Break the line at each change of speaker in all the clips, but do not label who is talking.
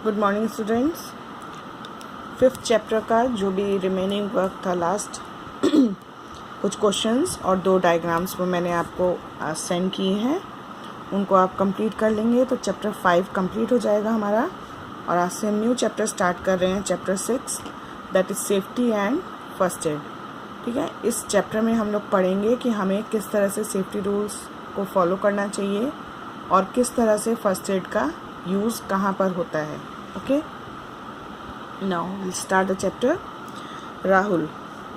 Good morning students. Fifth chapter का जो भी रिमेनिंग वर्क था लास्ट कुछ क्वेश्चंस और 2 डायग्राम्स वो मैंने आपको सेंड किए हैं, उनको आप कंप्लीट कर लेंगे तो चैप्टर 5 कंप्लीट हो जाएगा हमारा। और आज से हम न्यू चैप्टर स्टार्ट कर रहे हैं, chapter 6 that is safety and first aid. ठीक है, इस चैप्टर में हम लोग पढ़ेंगे कि हमें किस तरह से सेफ्टी रूल्स को फॉलो करना चाहिए और किस तरह से फर्स्ट एड का यूज़ कहाँ पर होता है। Okay, now will start the chapter. Rahul,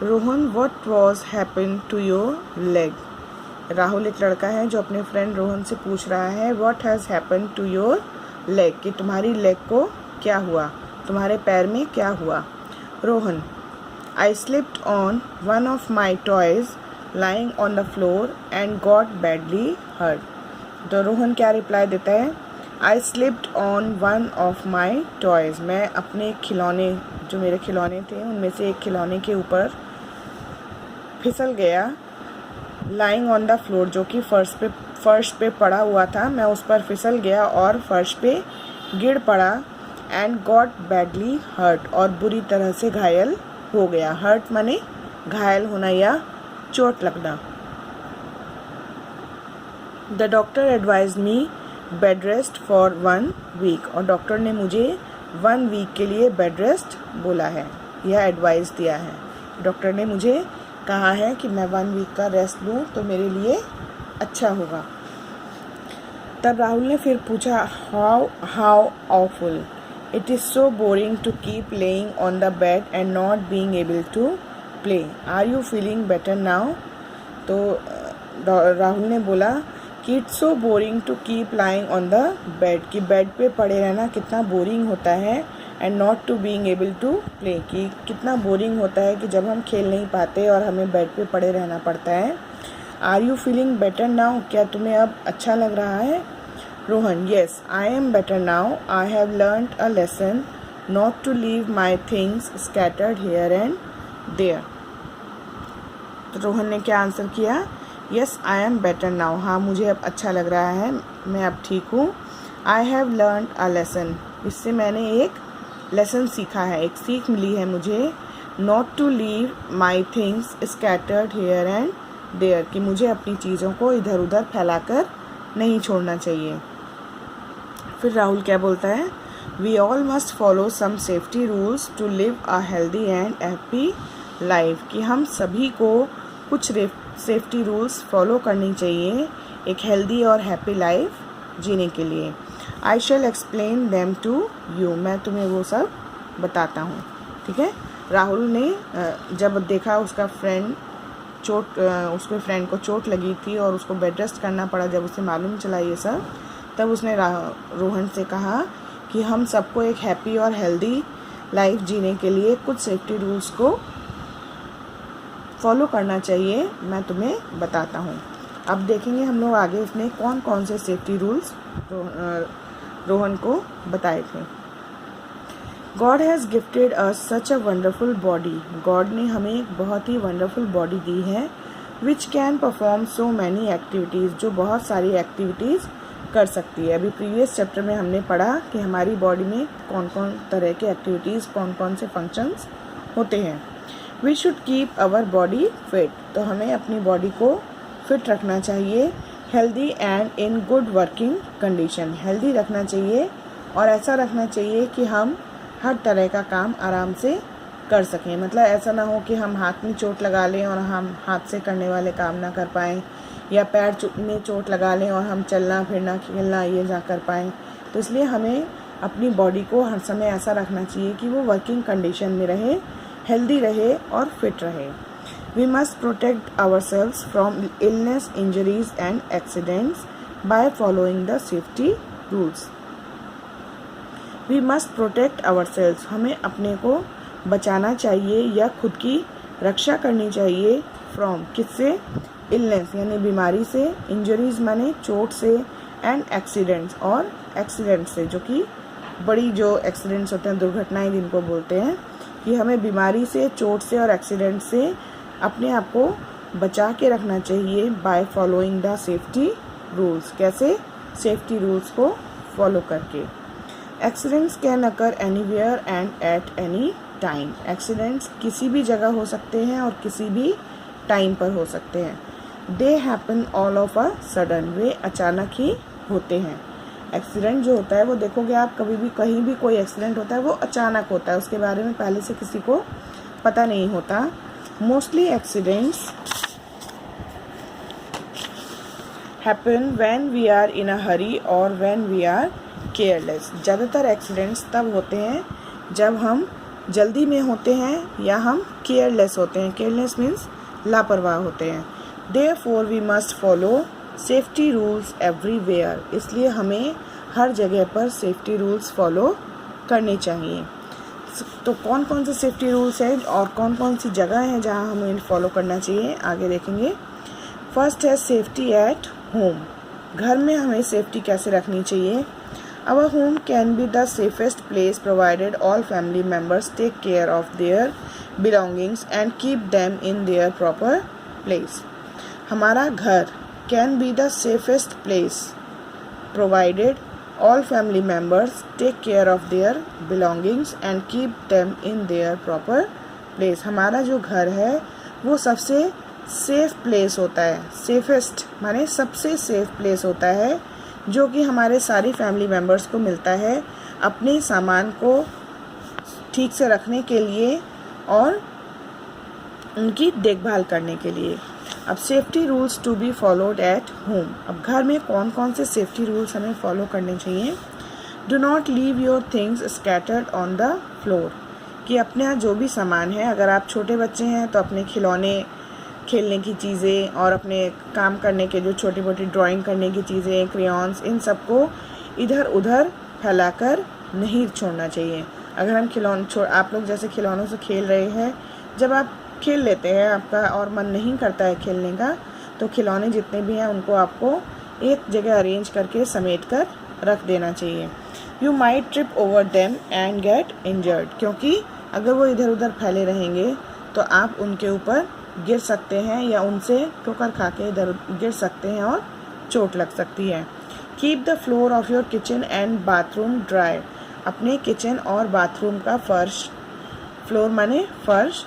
Rohan what was happen to your leg. Rahul एक लड़का है जो अपने फ्रेंड रोहन से पूछ रहा है what has happen to your leg, कि तुम्हारी लेग को क्या हुआ, तुम्हारे पैर में क्या हुआ। Rohan, I slipped on one of my toys lying on the floor and got badly hurt. तो रोहन क्या रिप्लाई देता है, I slipped on one of my toys, मैं अपने खिलौने, जो मेरे खिलौने थे उनमें से एक खिलौने के ऊपर फिसल गया। लाइंग ऑन द फ्लोर, जो कि फर्श पे पड़ा हुआ था, मैं उस पर फिसल गया और फर्श पे गिर पड़ा। एंड गॉट बैडली हर्ट, और बुरी तरह से घायल हो गया। हर्ट माने घायल होना या चोट लगना। The doctor advise me bed rest for 1 week, और डॉक्टर ने मुझे 1 वीक के लिए बेड रेस्ट बोला है, यह एडवाइस दिया है। डॉक्टर ने मुझे कहा है कि मैं 1 वीक का रेस्ट लूँ तो मेरे लिए अच्छा होगा। तब राहुल ने फिर पूछा how awful it is so boring to keep laying on the bed and not being able to play, are you feeling better now. तो राहुल ने बोला कि it's so boring to keep lying on the bed, कि bed पे पड़े रहना कितना boring होता है। And not to being able to play, कि कितना बोरिंग होता है कि जब हम खेल नहीं पाते और हमें बेड पे पड़े रहना पड़ता है। Are you feeling better now, क्या तुम्हें अब अच्छा लग रहा है। Rohan, yes I am better now, I have learned a lesson not to leave my things scattered here and there. तो रोहन ने क्या आंसर किया, yes I am better now, हाँ मुझे अब अच्छा लग रहा है, मैं अब ठीक हूँ। आई हैव लर्नड अ लेसन, इससे मैंने एक लेसन सीखा है, एक सीख मिली है मुझे। Not to leave my things scattered here and there, कि मुझे अपनी चीज़ों को इधर उधर फैलाकर नहीं छोड़ना चाहिए। फिर राहुल क्या बोलता है, we all must follow some safety rules to live a healthy and happy life, कि हम सभी को कुछ सेफ्टी रूल्स फॉलो करनी चाहिए एक हेल्दी और हैप्पी लाइफ जीने के लिए। आई शैल एक्सप्लेन देम टू यू, मैं तुम्हें वो सब बताता हूँ। ठीक है, राहुल ने जब देखा उसका फ्रेंड उसके फ्रेंड को चोट लगी थी और उसको बेड रेस्ट करना पड़ा, जब उसे मालूम चला ये सब, तब उसने रोहन से कहा कि हम सबको एक हैप्पी और हेल्दी लाइफ जीने के लिए कुछ सेफ्टी रूल्स को फॉलो करना चाहिए, मैं तुम्हें बताता हूँ। अब देखेंगे हम लोग आगे उसने कौन कौन से सेफ्टी रूल्स रोहन को बताए थे। God has gifted us such a wonderful body, God ने हमें एक बहुत ही वंडरफुल बॉडी दी है। Which can perform so many activities, जो बहुत सारी एक्टिविटीज़ कर सकती है। अभी प्रीवियस चैप्टर में हमने पढ़ा कि हमारी बॉडी में कौन कौन तरह के एक्टिविटीज़, कौन कौन से फंक्शंस होते हैं। We should keep our body fit, तो हमें अपनी बॉडी को फिट रखना चाहिए। Healthy and in good working condition, healthy रखना चाहिए और ऐसा रखना चाहिए कि हम हर तरह का काम आराम से कर सकें। मतलब ऐसा ना हो कि हम हाथ में चोट लगा लें और हम हाथ से करने वाले काम ना कर पाएँ, या पैर में चोट लगा लें और हम चलना फिरना खेलना ये ना कर पाएँ। तो इसलिए हमें अपनी बॉडी को हर समय ऐसा रखना चाहिए कि वो वर्किंग कंडीशन में रहे, हेल्दी रहे और फिट रहे। We must protect ourselves from illness, injuries and accidents by following the safety rules. We must protect ourselves, हमें अपने को बचाना चाहिए या खुद की रक्षा करनी चाहिए। from, किससे, illness यानी बीमारी से, injuries माने चोट से, and accidents और accident से, जो कि बड़ी जो accidents होते हैं, दुर्घटनाएं जिनको बोलते हैं, कि हमें बीमारी से, चोट से और एक्सीडेंट से अपने आप को बचा के रखना चाहिए by following the safety rules. कैसे, सेफ्टी रूल्स को फॉलो करके। Accidents can occur anywhere and at any time. Accidents किसी भी जगह हो सकते हैं और किसी भी टाइम पर हो सकते हैं। They happen all of a sudden, वे अचानक ही होते हैं। एक्सीडेंट जो होता है वो देखोगे आप, कभी भी कहीं भी कोई एक्सीडेंट होता है वो अचानक होता है, उसके बारे में पहले से किसी को पता नहीं होता। Mostly accidents happen when we are in a hurry और व्हेन वी आर केयरलेस। ज़्यादातर एक्सीडेंट्स तब होते हैं जब हम जल्दी में होते हैं या हम केयरलेस होते हैं। केयरलेस मीन्स लापरवाह होते हैं। Therefore we must follow safety rules everywhere, इसलिए हमें हर जगह पर सेफ्टी रूल्स फॉलो करने चाहिए। तो कौन कौन से सेफ्टी रूल्स हैं और कौन कौन सी जगह है जहां हमें फॉलो करना चाहिए, आगे देखेंगे। फर्स्ट है सेफ्टी एट होम। घर में हमें सेफ्टी कैसे रखनी चाहिए। Our home can be the safest place provided all family members take care of their belongings and keep them in their proper place. हमारा घर can be the safest place provided all family members take care of their belongings and keep them in their proper place. हमारा जो घर है वो सबसे safe place होता है। सेफेस्ट माने सबसे सेफ प्लेस होता है, जो कि हमारे सारी फैमिली मेम्बर्स को मिलता है अपने सामान को ठीक से रखने के लिए और उनकी देखभाल करने के लिए। अब safety rules to be followed at home. अब घर में कौन कौन से सेफ्टी रूल्स हमें फॉलो करने चाहिए। Do not leave your things scattered on the floor, कि अपना जो भी सामान है, अगर आप छोटे बच्चे हैं तो अपने खिलौने, खेलने की चीज़ें और अपने काम करने के जो छोटी मोटी ड्राइंग करने की चीज़ें, क्रेयॉन्स, इन सबको इधर उधर फैलाकर नहीं छोड़ना चाहिए। अगर हम आप लोग जैसे खिलौनों से खेल रहे हैं, जब आप खेल लेते हैं आपका और मन नहीं करता है खेलने का, तो खिलौने जितने भी हैं उनको आपको एक जगह अरेंज करके समेट कर रख देना चाहिए। You might trip over them and get injured, क्योंकि अगर वो इधर उधर फैले रहेंगे तो आप उनके ऊपर गिर सकते हैं या उनसे ठोकर खा के इधर गिर सकते हैं और चोट लग सकती है। Keep the floor of your kitchen and bathroom dry. अपने किचन और बाथरूम का फर्श, फ्लोर माने फर्श,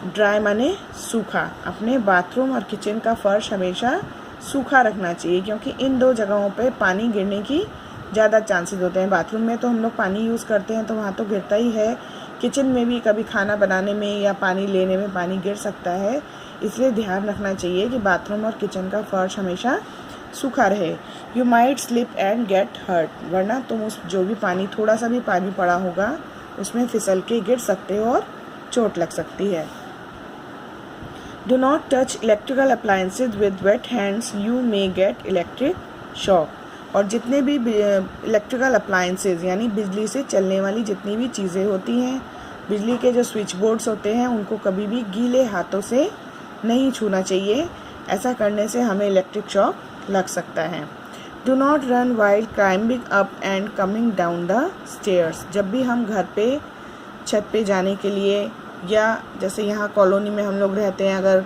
ड्राई माने सूखा, अपने बाथरूम और किचन का फर्श हमेशा सूखा रखना चाहिए, क्योंकि इन दो जगहों पे पानी गिरने की ज़्यादा चांसेस होते हैं। बाथरूम में तो हम लोग पानी यूज़ करते हैं तो वहाँ तो गिरता ही है, किचन में भी कभी खाना बनाने में या पानी लेने में पानी गिर सकता है, इसलिए ध्यान रखना चाहिए कि बाथरूम और किचन का फर्श हमेशा सूखा रहे। You might slip and get hurt, वरना तुम उस जो भी पानी, थोड़ा सा भी पानी पड़ा होगा उसमें फिसल के गिर सकते हो और चोट लग सकती है। Do not touch electrical appliances with weight hands, you may gate electric shock. और जितने भी इलेक्ट्रिकल अप्लायंसेज यानी बिजली से चलने वाली जितनी भी चीज़ें होती हैं, बिजली के जो स्विच बोर्ड्स होते हैं, उनको कभी भी गीले हाथों से नहीं छूना चाहिए। ऐसा करने से हमें इलेक्ट्रिक शॉक लग सकता है। Do not run while climbing up and coming down the stairs. जब भी हम घर पे छत पे जाने के लिए, या जैसे यहाँ कॉलोनी में हम लोग रहते हैं, अगर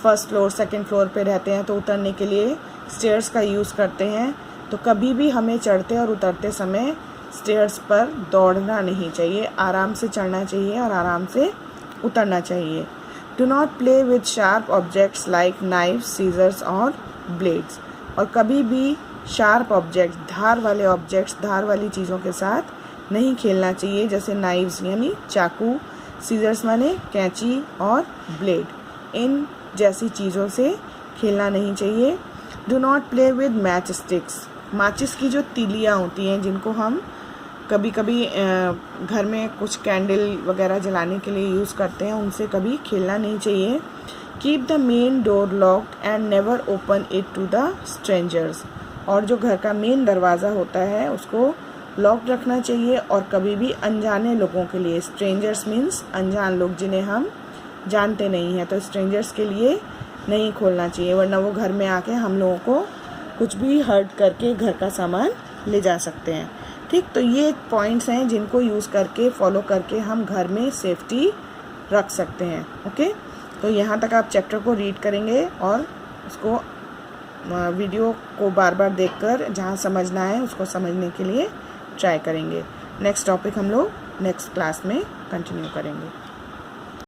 फर्स्ट फ्लोर सेकंड फ्लोर पे रहते हैं तो उतरने के लिए स्टेयर्स का यूज़ करते हैं, तो कभी भी हमें चढ़ते और उतरते समय स्टेयर्स पर दौड़ना नहीं चाहिए, आराम से चढ़ना चाहिए और आराम से उतरना चाहिए। Do not play with sharp objects like knifes, scissors और ब्लेड्स। और कभी भी शार्प ऑब्जेक्ट्स, धार वाले ऑब्जेक्ट्स, धार वाली चीज़ों के साथ नहीं खेलना चाहिए, जैसे नाइफ्स यानी चाकू, सीजर्स माने कैंची और ब्लेड, इन जैसी चीज़ों से खेलना नहीं चाहिए। Do not play with match sticks. माचिस की जो तीलियाँ होती हैं, जिनको हम कभी कभी घर में कुछ कैंडल वगैरह जलाने के लिए यूज़ करते हैं, उनसे कभी खेलना नहीं चाहिए। Keep the main door locked and never open it to the strangers. और जो घर का मेन दरवाज़ा होता है उसको लॉक्ड रखना चाहिए और कभी भी अनजाने लोगों के लिए, स्ट्रेंजर्स मीन्स अनजान लोग जिन्हें हम जानते नहीं हैं, तो स्ट्रेंजर्स के लिए नहीं खोलना चाहिए, वरना वो घर में आके हम लोगों को कुछ भी हर्ट करके घर का सामान ले जा सकते हैं। ठीक, तो ये पॉइंट्स हैं जिनको यूज़ करके, फॉलो करके हम घर में सेफ्टी रख सकते हैं। ओके, तो यहाँ तक आप चैप्टर को रीड करेंगे और उसको वीडियो को बार बार देखकर जहाँ समझना है उसको समझने के लिए ट्राई करेंगे। नेक्स्ट टॉपिक हम लोग नेक्स्ट क्लास में कंटिन्यू करेंगे।